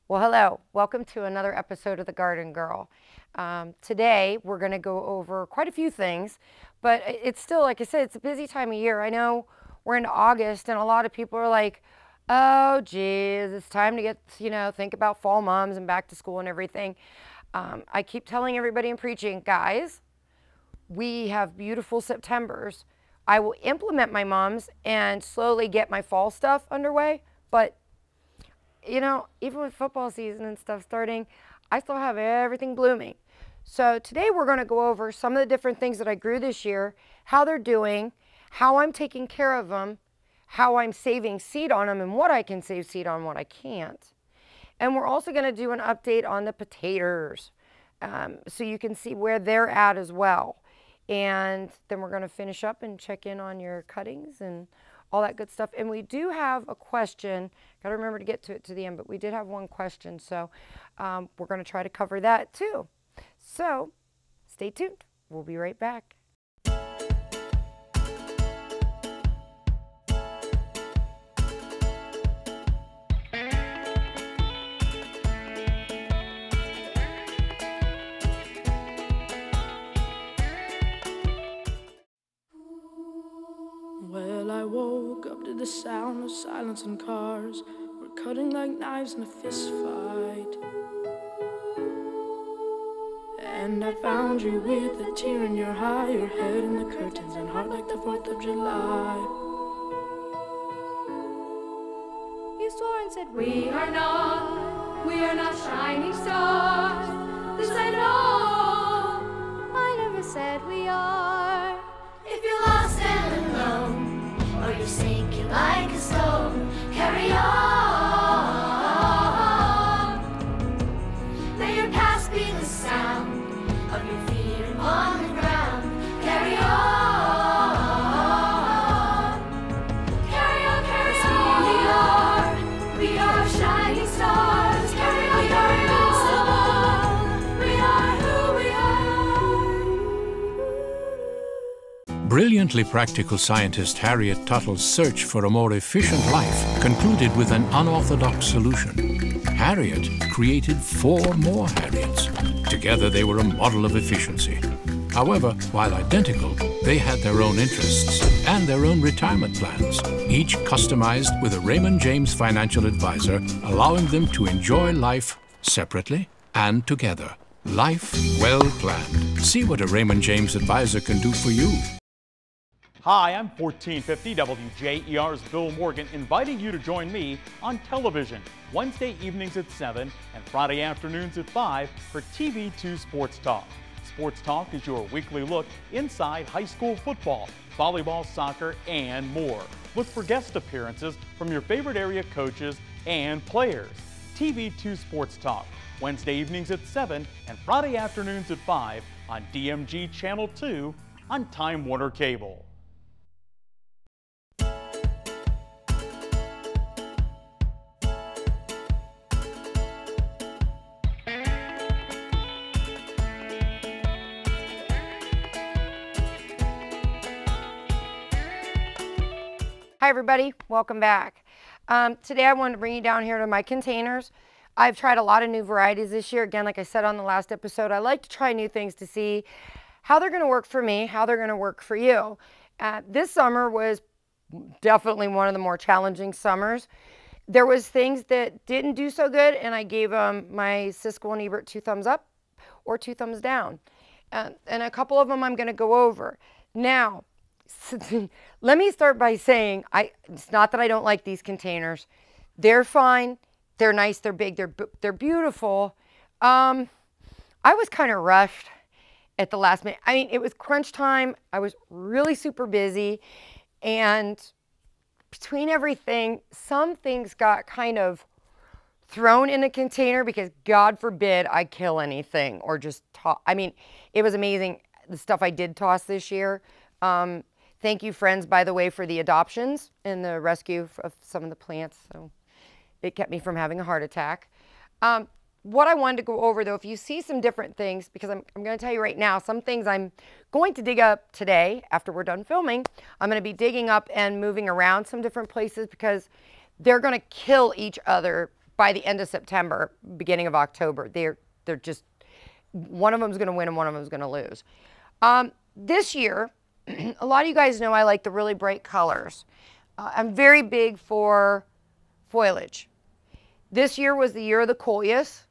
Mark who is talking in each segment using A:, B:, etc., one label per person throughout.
A: Well, hello. Welcome to another episode of The Garden Girl. Today, we're going to go over quite a few things, but it's still, like I said, it's a busy time of year. I know we're in August, and a lot of people are like, oh, geez, it's time to get, think about fall moms and back to school and everything. I keep telling everybody and preaching, guys, we have beautiful Septembers. I will implement my moms and slowly get my fall stuff underway, but even with football season and stuff starting, I still have everything blooming. So today we're going to go over some of the different things that I grew this year, how they're doing, how I'm taking care of them, how I'm saving seed on them, and what I can save seed on, what I can't. And we're also going to do an update on the potatoes, so you can see where they're at as well. And then we're going to finish up and check in on your cuttings and all that good stuff. And we do have a question. Got to remember to get to it to the end, but we did have one question. So we're going to try to cover that too. So stay tuned. We'll be right back.
B: Well, I woke up to the sound of silence and cars. We're cutting like knives in a fist fight. And I found you with a tear in your eye, your head in the curtains and heart like the 4th of July.
C: You swore and said, we are not shining stars. This I know. I never said we are. If you're lost and alone, or you're sinking like a stone, carry on. May your past be the sound of your feet upon the ground. Carry on. Carry on, carry on. We are shining stars. Carry on, carry on. We are who we are.
D: Brilliantly practical scientist Harriet Tuttle's search for a more efficient life concluded with an unorthodox solution. Harriet created 4 more Harriets. Together they were a model of efficiency. However, while identical, they had their own interests and their own retirement plans, each customized with a Raymond James financial advisor, allowing them to enjoy life separately and together. Life well planned. See what a Raymond James advisor can do for you.
E: Hi, I'm 1450 WJER's Bill Morgan, inviting you to join me on television Wednesday evenings at 7 and Friday afternoons at 5 for TV2 Sports Talk. Sports Talk is your weekly look inside high school football, volleyball, soccer, and more. Look for guest appearances from your favorite area coaches and players. TV2 Sports Talk, Wednesday evenings at 7 and Friday afternoons at 5 on DMG Channel 2 on Time Warner Cable.
A: Hi everybody, welcome back. Today I wanted to bring you down here to my containers. I've tried a lot of new varieties this year. Again, like I said on the last episode, I like to try new things to see how they're going to work for me, how they're going to work for you. This summer was definitely one of the more challenging summers. There was things that didn't do so good, and I gave my Siskel and Ebert 2 thumbs up or 2 thumbs down. And a couple of them I'm going to go over. Now, let me start by saying, it's not that I don't like these containers. They're fine. They're nice. They're big. They're beautiful. I was kind of rushed at the last minute. I mean, it was crunch time. I was really super busy. And between everything, some things got kind of thrown in a container because God forbid I kill anything or just toss. I mean, it was amazing the stuff I did toss this year. Thank you, friends, by the way, for the adoptions and the rescue of some of the plants. So it kept me from having a heart attack. What I wanted to go over, though, if you see some different things, because I'm going to tell you right now, some things I'm going to dig up today after we're done filming. I'm going to be digging up and moving around some different places because they're going to kill each other by the end of September, beginning of October. They're just, one of them's going to win and one of them's going to lose. This year, a lot of you guys know I like the really bright colors. I'm very big for foliage. This year was the year of the coleus.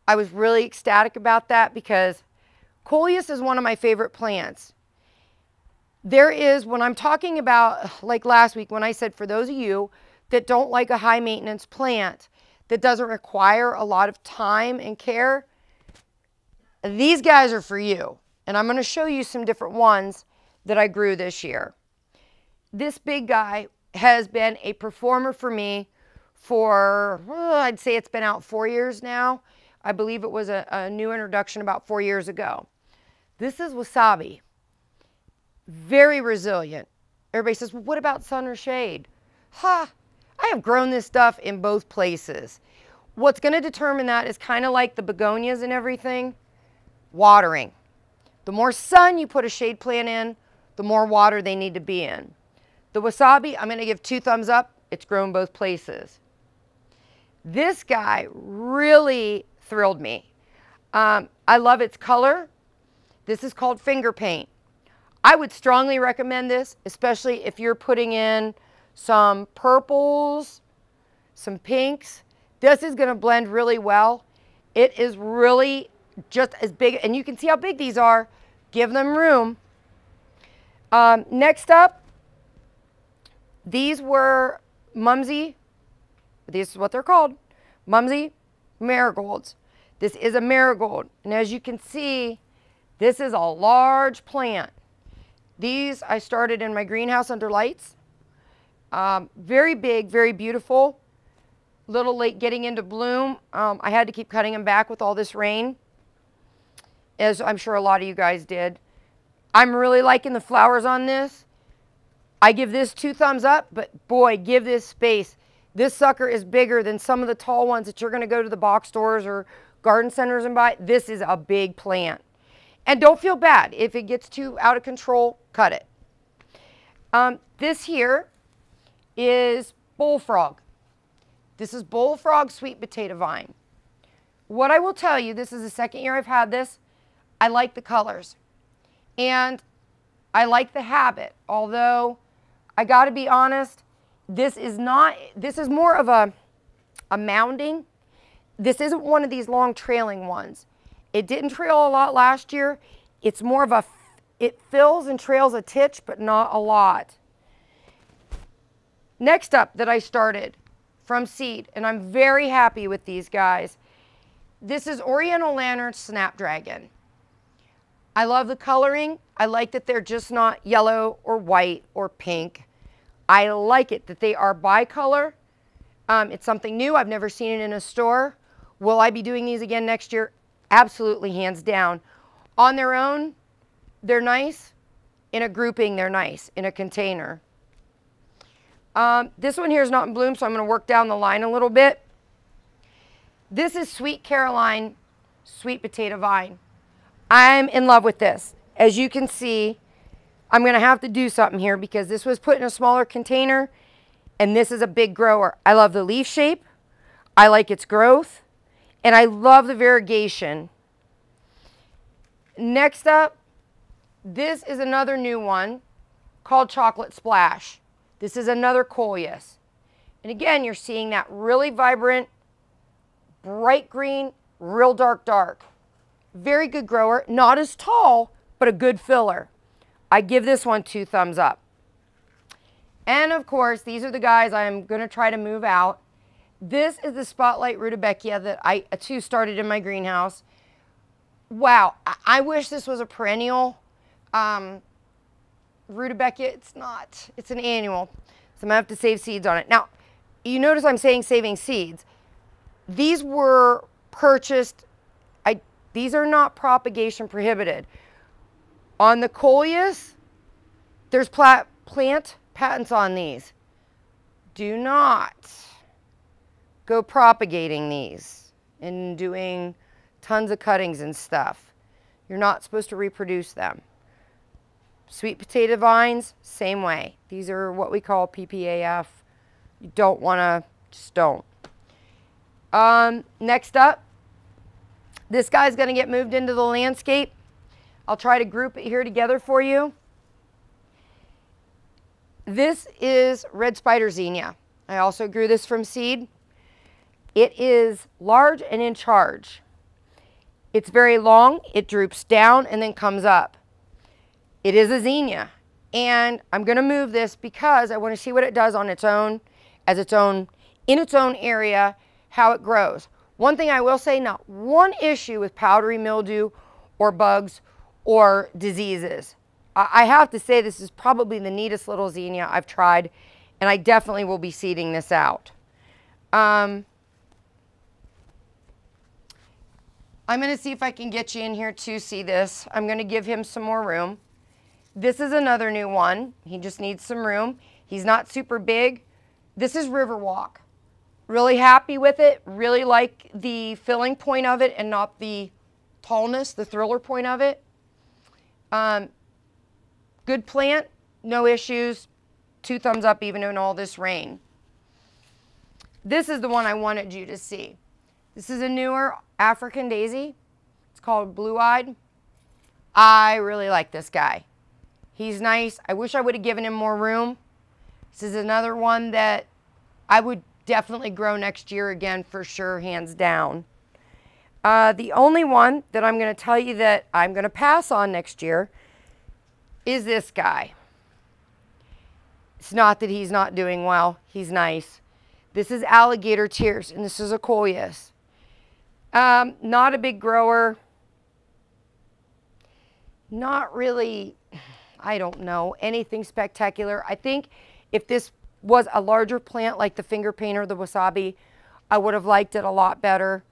A: I was really ecstatic about that because coleus is one of my favorite plants. There is, when I'm talking about, like last week when I said for those of you that don't like a high maintenance plant that doesn't require a lot of time and care, these guys are for you. And I'm going to show you some different ones that I grew this year. This big guy has been a performer for me for, I'd say it's been out 4 years now. I believe it was a new introduction about 4 years ago. This is wasabi. Very resilient. Everybody says, well, what about sun or shade? Ha! I have grown this stuff in both places. What's going to determine that is kind of like the begonias and everything, watering. The more sun you put a shade plant in, the more water they need to be in. The wasabi, I'm going to give 2 thumbs up. It's grown both places. This guy really thrilled me. I love its color. This is called finger paint. I would strongly recommend this, especially if you're putting in some purples, some pinks. This is going to blend really well. It is really just as big, and you can see how big these are. Give them room. Next up, these were Mumsy. This is what they're called. Mumsy marigolds. This is a marigold. And as you can see, this is a large plant. These I started in my greenhouse under lights. Very big, very beautiful. Little late getting into bloom. I had to keep cutting them back with all this rain, as I'm sure a lot of you guys did. I'm really liking the flowers on this. I give this 2 thumbs up, but boy, give this space. This sucker is bigger than some of the tall ones that you're going to go to the box stores or garden centers and buy. This is a big plant. And don't feel bad. If it gets too out of control, cut it. This here is bullfrog. This is bullfrog sweet potato vine. What I will tell you, this is the second year I've had this. I like the colors. And I like the habit. Although, I got to be honest, this is more of a mounding. This isn't one of these long trailing ones. It didn't trail a lot last year. It's more of it fills and trails a titch, but not a lot. Next up that I started from seed, and I'm very happy with these guys. This is Oriental Lantern Snapdragon. I love the coloring. I like that they're just not yellow or white or pink. I like it that they are bicolor. It's something new. I've never seen it in a store. Will I be doing these again next year? Absolutely, hands down. On their own, they're nice. In a grouping, they're nice. In a container. This one here is not in bloom, so I'm going to work down the line a little bit. This is Sweet Caroline Sweet Potato Vine. I'm in love with this. As you can see, I'm going to have to do something here because this was put in a smaller container and this is a big grower. I love the leaf shape. I like its growth. And I love the variegation. Next up, this is another new one called Chocolate Splash. This is another coleus. And again, you're seeing that really vibrant, bright green, real dark. Very good grower. Not as tall, but a good filler. I give this one 2 thumbs up. And of course, these are the guys I'm going to try to move out. This is the Spotlight Rudbeckia that I too started in my greenhouse. Wow, I wish this was a perennial Rudbeckia. It's not. It's an annual. So I'm going to have to save seeds on it. Now, you notice I'm saying saving seeds. These were purchased. These are not propagation prohibited. On the coleus, there's plant patents on these. Do not go propagating these and doing tons of cuttings and stuff. You're not supposed to reproduce them. Sweet potato vines, same way. These are what we call PPAF. You don't want to, just don't. Next up, this guy's going to get moved into the landscape. I'll try to group it here together for you. This is red spider zinnia. I also grew this from seed. It is large and in charge. It's very long, it droops down and then comes up. It is a zinnia, and I'm going to move this because I want to see what it does on its own, in its own area, how it grows. One thing I will say, not one issue with powdery mildew or bugs or diseases. I have to say this is probably the neatest little zinnia I've tried, and I definitely will be seeding this out. I'm going to see if I can get you in here to see this. I'm going to give him some more room. This is another new one. He just needs some room. He's not super big. This is Riverwalk. Really happy with it. Really like the filling point of it and not the tallness, the thriller point of it. Good plant, no issues. 2 thumbs up even in all this rain. This is the one I wanted you to see. This is a newer African daisy. It's called Blue Eyed. I really like this guy. He's nice. I wish I would have given him more room. This is another one that I would definitely grow next year again for sure, hands down. The only one that I'm going to tell you that I'm going to pass on next year is this guy. It's not that he's not doing well. He's nice. This is Alligator Tears, and this is a coleus. Not a big grower. Not really, I don't know, anything spectacular. I think if this was a larger plant like the finger painter, the wasabi, I would have liked it a lot better.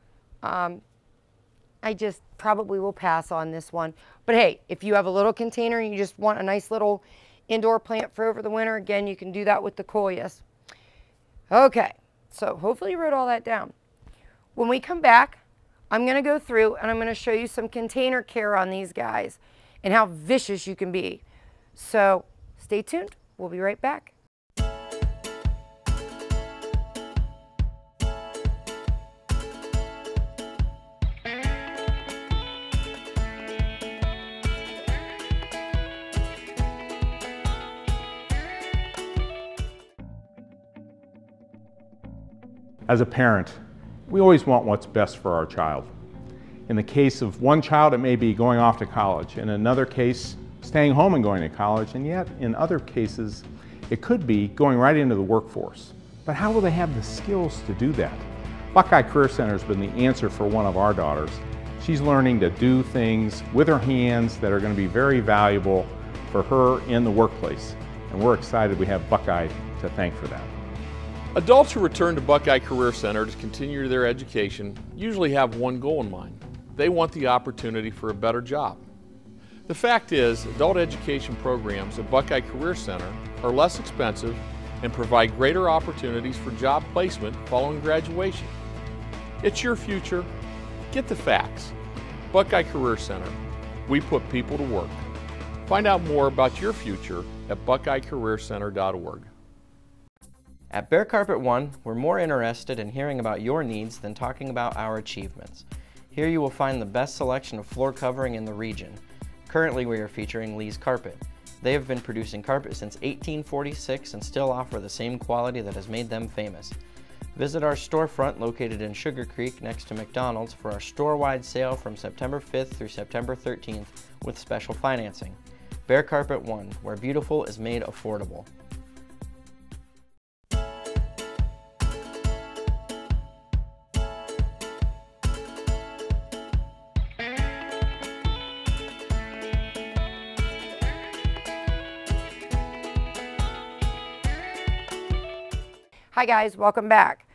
A: I just probably will pass on this one. But hey, if you have a little container and you just want a nice little indoor plant for over the winter, again, you can do that with the coleus. Okay, so hopefully you wrote all that down. When we come back, I'm going to go through and I'm going to show you some container care on these guys and how vicious you can be. So stay tuned. We'll be right back.
F: As a parent, we always want what's best for our child. In the case of one child, it may be going off to college. In another case, staying home and going to college. And yet, in other cases, it could be going right into the workforce. But how will they have the skills to do that? Buckeye Career Center has been the answer for one of our daughters. She's learning to do things with her hands that are going to be very valuable for her in the workplace. And we're excited we have Buckeye to thank for that.
G: Adults who return to Buckeye Career Center to continue their education usually have one goal in mind. They want the opportunity for a better job. The fact is, adult education programs at Buckeye Career Center are less expensive and provide greater opportunities for job placement following graduation. It's your future. Get the facts. Buckeye Career Center. We put people to work. Find out more about your future at buckeyecareercenter.org.
H: At Bear Carpet One, we're more interested in hearing about your needs than talking about our achievements. Here you will find the best selection of floor covering in the region. Currently we are featuring Lee's Carpet. They have been producing carpet since 1846 and still offer the same quality that has made them famous. Visit our storefront located in Sugar Creek next to McDonald's for our store-wide sale from September 5th through September 13th with special financing. Bear Carpet One, where beautiful is made affordable.
A: Hi guys, welcome back.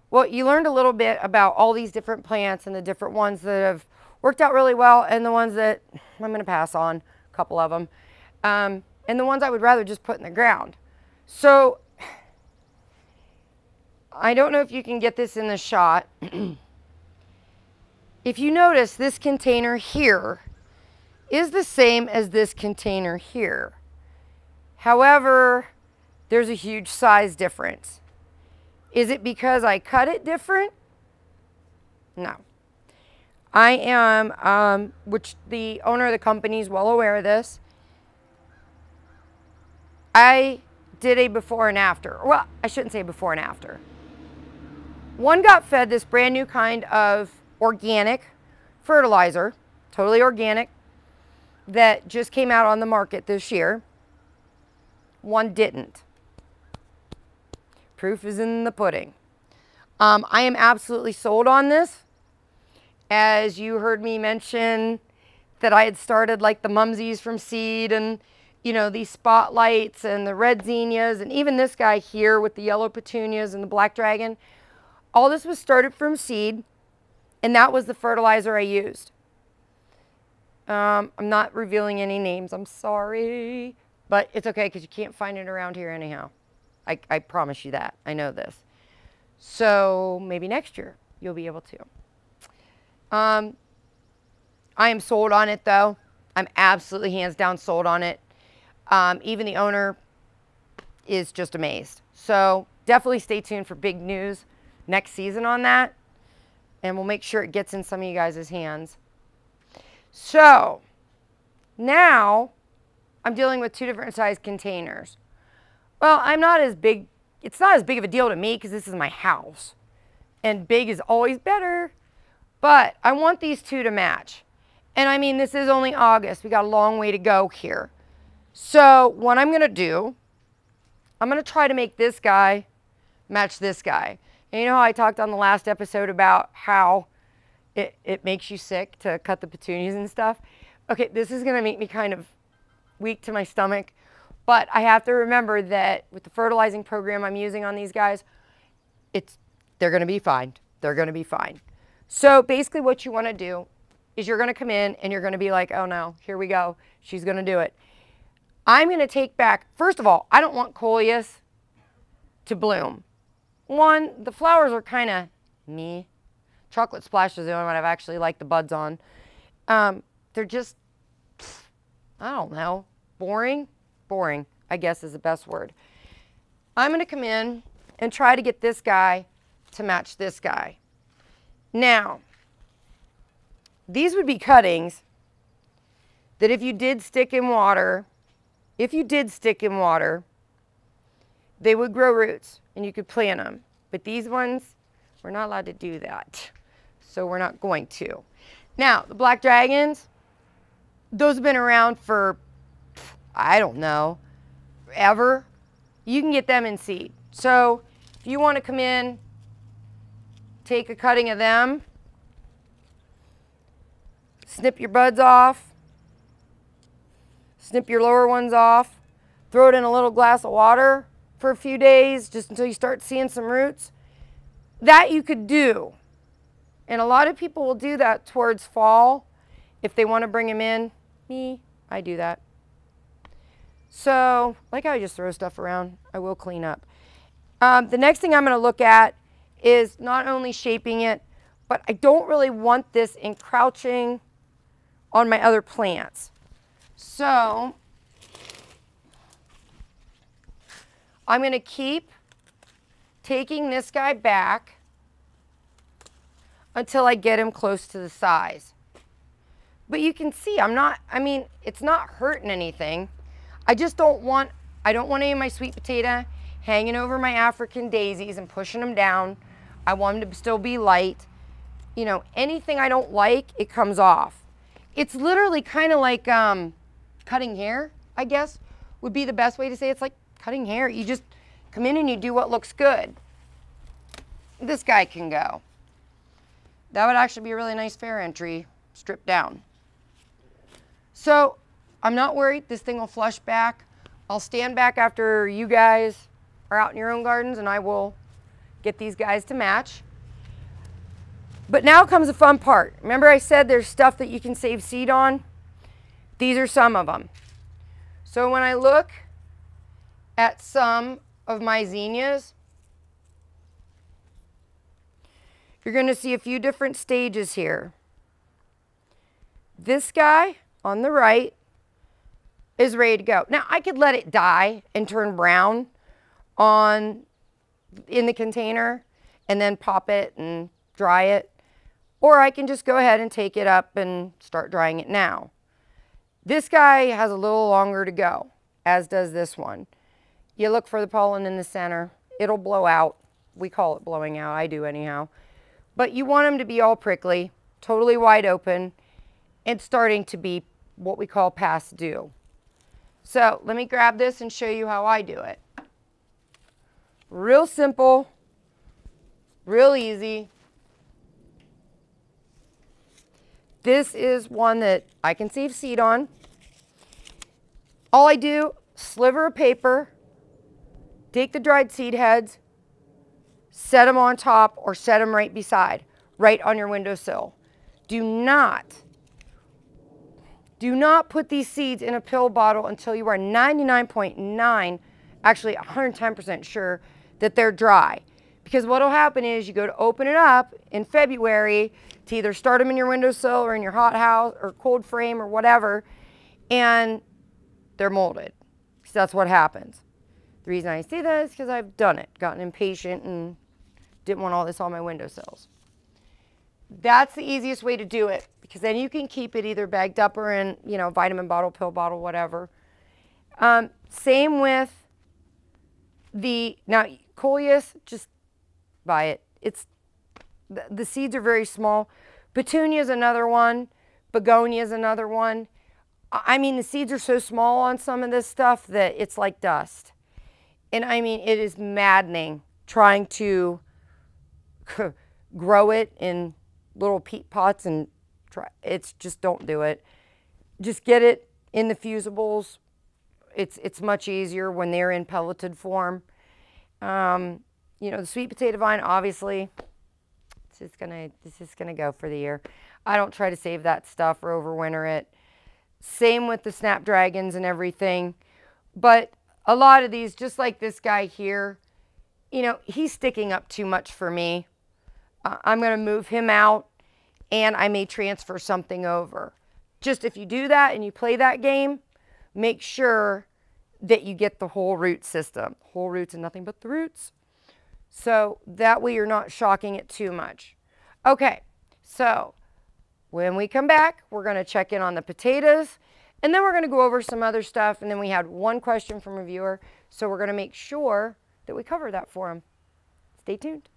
A: Well, you learned a little bit about all these different plants and the different ones that have worked out really well and the ones that I'm going to pass on, a couple of them, and the ones I would rather just put in the ground. So, I don't know if you can get this in the shot. If you notice, this container here is the same as this container here. However, there's a huge size difference. Is it because I cut it different? No. I am, which the owner of the company is well aware of this. I did a before and after. Well, I shouldn't say before and after. One got fed this brand new kind of organic fertilizer, totally organic, that just came out on the market this year. One didn't. Proof is in the pudding. I am absolutely sold on this. As you heard me mention that I had started like the mumsies from seed and, you know, these spotlights and the red zinnias and even this guy here with the yellow petunias and the black dragon. All this was started from seed, and that was the fertilizer I used. I'm not revealing any names, I'm sorry, but it's okay because you can't find it around here anyhow. I promise you that. I know this. So maybe next year you'll be able to. I am sold on it though. I'm absolutely hands down sold on it. Even the owner is just amazed. So definitely stay tuned for big news next season on that. And we'll make sure it gets in some of you guys' hands. So now I'm dealing with two different size containers. Well, I'm not as big. It's not as big of a deal to me because this is my house. And big is always better. But I want these two to match. And I mean, this is only August. We got a long way to go here. So what I'm going to do, I'm going to try to make this guy match this guy. And you know how I talked on the last episode about how it makes you sick to cut the petunias and stuff? Okay, this is going to make me kind of weak to my stomach. But I have to remember that with the fertilizing program I'm using on these guys, they're going to be fine. They're going to be fine. So basically what you want to do is you're going to come in and you're going to be like, oh no, here we go. She's going to do it. I'm going to take back, first of all, I don't want coleus to bloom. One, the flowers are kind of meh. Chocolate Splash is the only one I've actually liked the buds on. They're just, I don't know, boring. Boring, I guess is the best word. I'm going to come in and try to get this guy to match this guy. Now, these would be cuttings that if you did stick in water, they would grow roots and you could plant them. But these ones, we're not allowed to do that. So we're not going to. Now, the black dragons, those have been around for, I don't know, ever. You can get them in seed. So if you want to come in, take a cutting of them, snip your buds off, snip your lower ones off, throw it in a little glass of water for a few days just until you start seeing some roots. That you could do. And a lot of people will do that towards fall if they want to bring them in. Me, I do that. So, like how I just throw stuff around, I will clean up. The next thing I'm going to look at is not only shaping it, but I don't really want this encroaching on my other plants. So, I'm going to keep taking this guy back until I get him close to the size. But you can see it's not hurting anything. I just don't want any of my sweet potato hanging over my African daisies and pushing them down. I want them to still be light. You know, anything I don't like, it comes off. It's literally kind of like cutting hair, I guess, would be the best way to say it. It's like cutting hair. You just come in and you do what looks good. This guy can go. That would actually be a really nice fair entry, stripped down. So I'm not worried this thing will flush back. I'll stand back after you guys are out in your own gardens and I will get these guys to match. But now comes the fun part. Remember I said there's stuff that you can save seed on? These are some of them. So when I look at some of my zinnias, you're going to see a few different stages here. This guy on the right is ready to go. Now I could let it die and turn brown in the container and then pop it and dry it. or I can just go ahead and take it up and start drying it now. This guy has a little longer to go, as does this one. You look for the pollen in the center. It'll blow out. We call it blowing out. I do anyhow. But you want them to be all prickly, totally wide open, and starting to be what we call past due. So let me grab this and show you how I do it. Real simple, real easy. This is one that I can save seed on. All I do, sliver of paper, take the dried seed heads, set them on top or set them right beside, right on your windowsill. Do not put these seeds in a pill bottle until you are 99.9, actually 110% sure that they're dry. Because what will happen is you go to open it up in February to either start them in your windowsill or in your hot house or cold frame or whatever, and they're molded. So that's what happens. The reason I say that is because I've done it, gotten impatient and didn't want all this on my windowsills. That's the easiest way to do it, because then you can keep it either bagged up or in, you know, vitamin bottle, pill bottle, whatever. Same with now coleus, just buy it. The seeds are very small. Petunia is another one. Begonia is another one. I mean, the seeds are so small on some of this stuff that it's like dust. And I mean, it is maddening trying to grow it in little peat pots and it's just, don't do it. Just get it in the fusibles. It's much easier when they're in pelleted form. You know, the sweet potato vine, obviously, this is gonna go for the year. I don't try to save that stuff or overwinter it. Same with the snapdragons and everything. But a lot of these, just like this guy here, you know, he's sticking up too much for me. I'm gonna move him out and I may transfer something over. Just if you do that and you play that game, make sure that you get the whole root system. Whole roots and nothing but the roots. So that way you're not shocking it too much. Okay, so when we come back, we're gonna check in on the potatoes and then we're gonna go over some other stuff, and then we had one question from a viewer, so we're gonna make sure that we cover that for him. Stay tuned.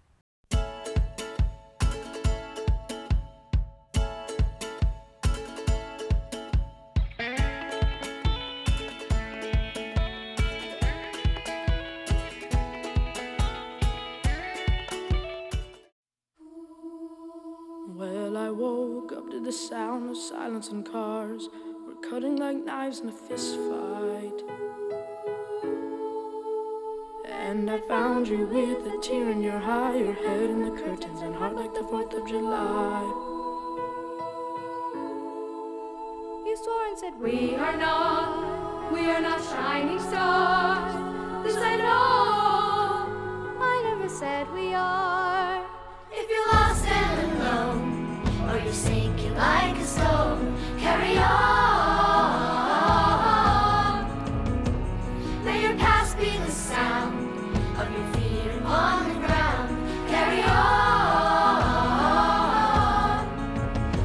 B: Well, I woke up to the sound of silence and cars. We're cutting like knives in a fist fight. And I found you with a tear in your eye, your head in the curtains and heart like the 4th of July.
C: You swore and said, we are not shining stars. This I know, I never said we are. If you're lost and alone, or you're sinking like a stone, carry on. May your past be the sound of your feet upon the ground. Carry on.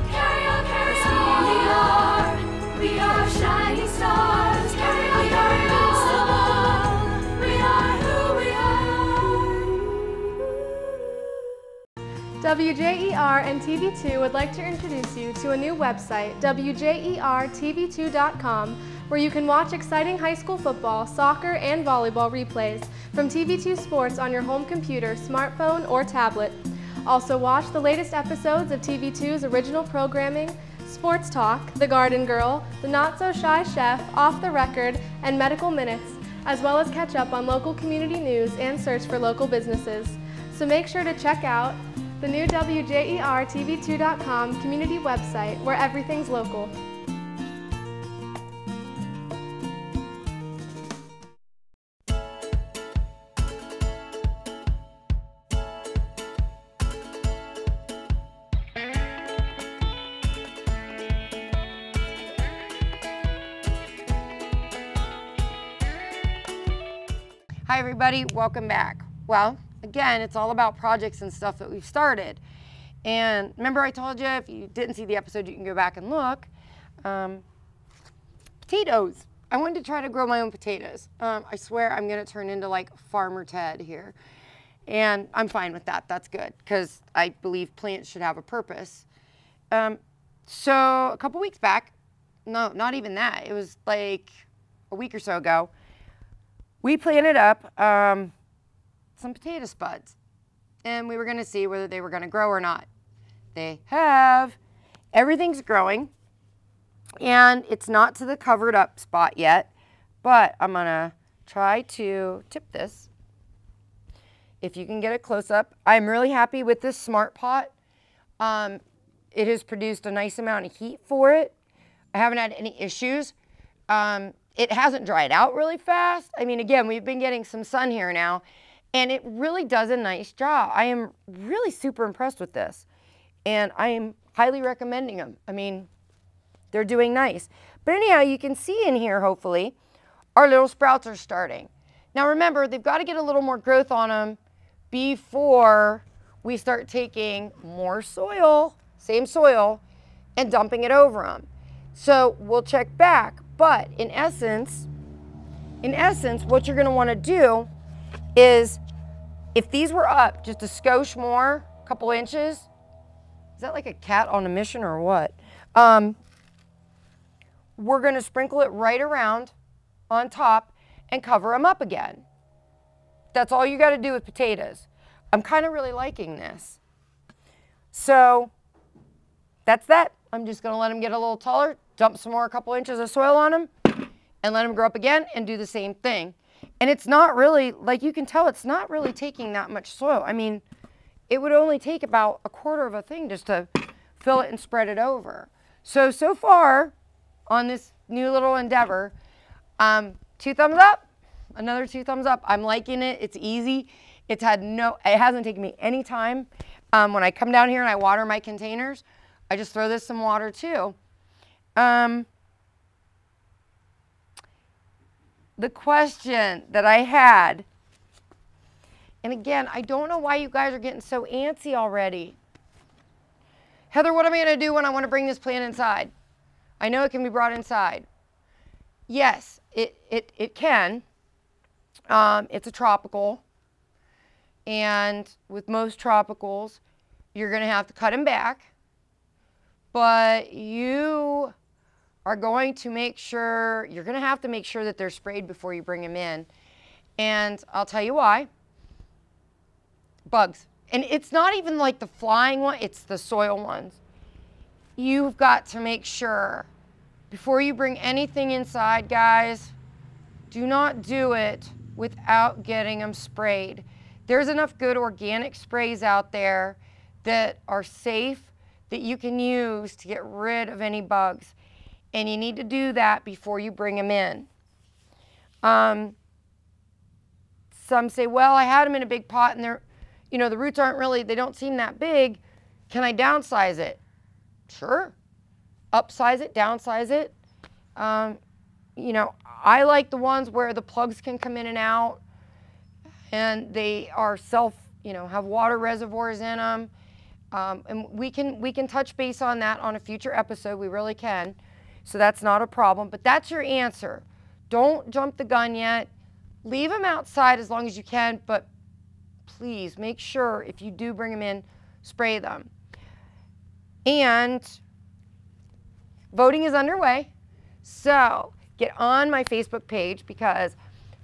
C: Carry on, carry on. We are shining stars. Carry on, carry on. We are who we are.
I: WJER and TV2 would like to introduce you to a new website, WJERTV2.com, where you can watch exciting high school football, soccer, and volleyball replays from TV2 Sports on your home computer, smartphone, or tablet. Also watch the latest episodes of TV2's original programming, Sports Talk, The Garden Girl, The Not So Shy Chef, Off the Record, and Medical Minutes, as well as catch up on local community news and search for local businesses. So make sure to check out the new WJERTV2.com community website where everything's local.
A: Hi everybody, welcome back. Well, again, it's all about projects and stuff that we've started. And remember I told you, if you didn't see the episode, you can go back and look. Potatoes. I wanted to try to grow my own potatoes. I swear I'm going to turn into like Farmer Ted here. And I'm fine with that. That's good, because I believe plants should have a purpose. So a couple weeks back, no, not even that. It was like a week or so ago, we planted up some potato spuds. And we were going to see whether they were going to grow or not. They have. Everything's growing. And it's not to the covered up spot yet. But I'm going to try to tip this. If you can get a close-up. I'm really happy with this Smart Pot. It has produced a nice amount of heat for it. I haven't had any issues. It hasn't dried out really fast. I mean, again, we've been getting some sun here now, and it really does a nice job. I am really super impressed with this, and I am highly recommending them. I mean, they're doing nice. But anyhow, you can see in here, hopefully, our little sprouts are starting. Now remember, they've got to get a little more growth on them before we start taking more soil, same soil, and dumping it over them. So we'll check back, but in essence, what you're gonna wanna do is, if these were up just a skosh more, a couple inches, is that like a cat on a mission or what? We're gonna sprinkle it right around on top and cover them up again. That's all you got to do with potatoes. I'm kind of really liking this. So that's that. I'm just going to let them get a little taller, dump some more, a couple inches of soil on them, and let them grow up again and do the same thing. And it's not really, like you can tell, it's not really taking that much soil. I mean, it would only take about a quarter of a thing just to fill it and spread it over. So far on this new little endeavor, 2 thumbs up. Another 2 thumbs up. I'm liking it. It's easy. It hasn't taken me any time. When I come down here and I water my containers, I just throw this some water too. The question that I had, and again, I don't know why you guys are getting so antsy already. Heather, what am I going to do when I want to bring this plant inside? I know it can be brought inside. Yes, it can. It's a tropical, and with most tropicals, you're going to have to cut them back, but you are going to make sure, you're going to have to make sure that they're sprayed before you bring them in, and I'll tell you why. Bugs. And it's not even like the flying one, it's the soil ones. You've got to make sure, before you bring anything inside, guys, do not do it without getting them sprayed. There's enough good organic sprays out there that are safe, that you can use to get rid of any bugs. And you need to do that before you bring them in. Some say, well, I had them in a big pot and they're, you know, the roots aren't really, they don't seem that big. Can I downsize it? Sure. Upsize it, downsize it. You know, I like the ones where the plugs can come in and out, and they are have water reservoirs in them. And we can touch base on that on a future episode. We really can. So that's not a problem, but that's your answer. Don't jump the gun yet. Leave them outside as long as you can, but please make sure if you do bring them in, spray them. And voting is underway. So get on my Facebook page because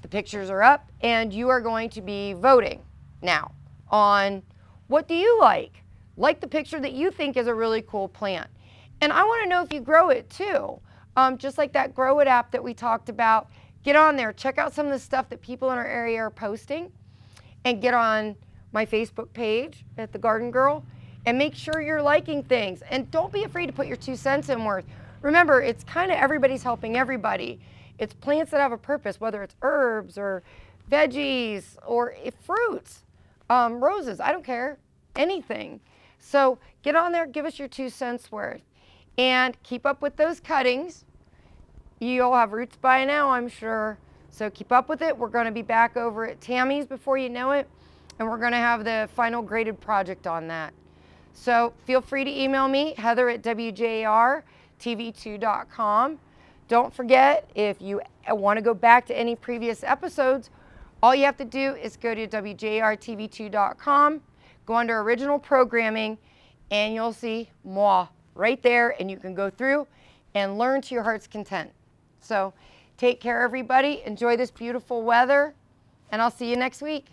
A: the pictures are up and you are going to be voting now on what do you like. Like the picture that you think is a really cool plant. And I want to know if you grow it too. Just like that Grow It app that we talked about. Get on there, check out some of the stuff that people in our area are posting, and get on my Facebook page at the Garden Girl and make sure you're liking things. And don't be afraid to put your 2 cents in worth. Remember, it's kind of everybody's helping everybody. It's plants that have a purpose, whether it's herbs or veggies or fruits, roses, I don't care, anything. So get on there, give us your 2 cents worth, and keep up with those cuttings. You'll have roots by now, I'm sure. So keep up with it. We're going to be back over at Tammy's before you know it, and we're going to have the final graded project on that. So feel free to email me, Heather at wjartv2.com. Don't forget, if you want to go back to any previous episodes, all you have to do is go to wjartv2.com, go under original programming, and you'll see moi right there, and you can go through and learn to your heart's content. So take care, everybody. Enjoy this beautiful weather, and I'll see you next week.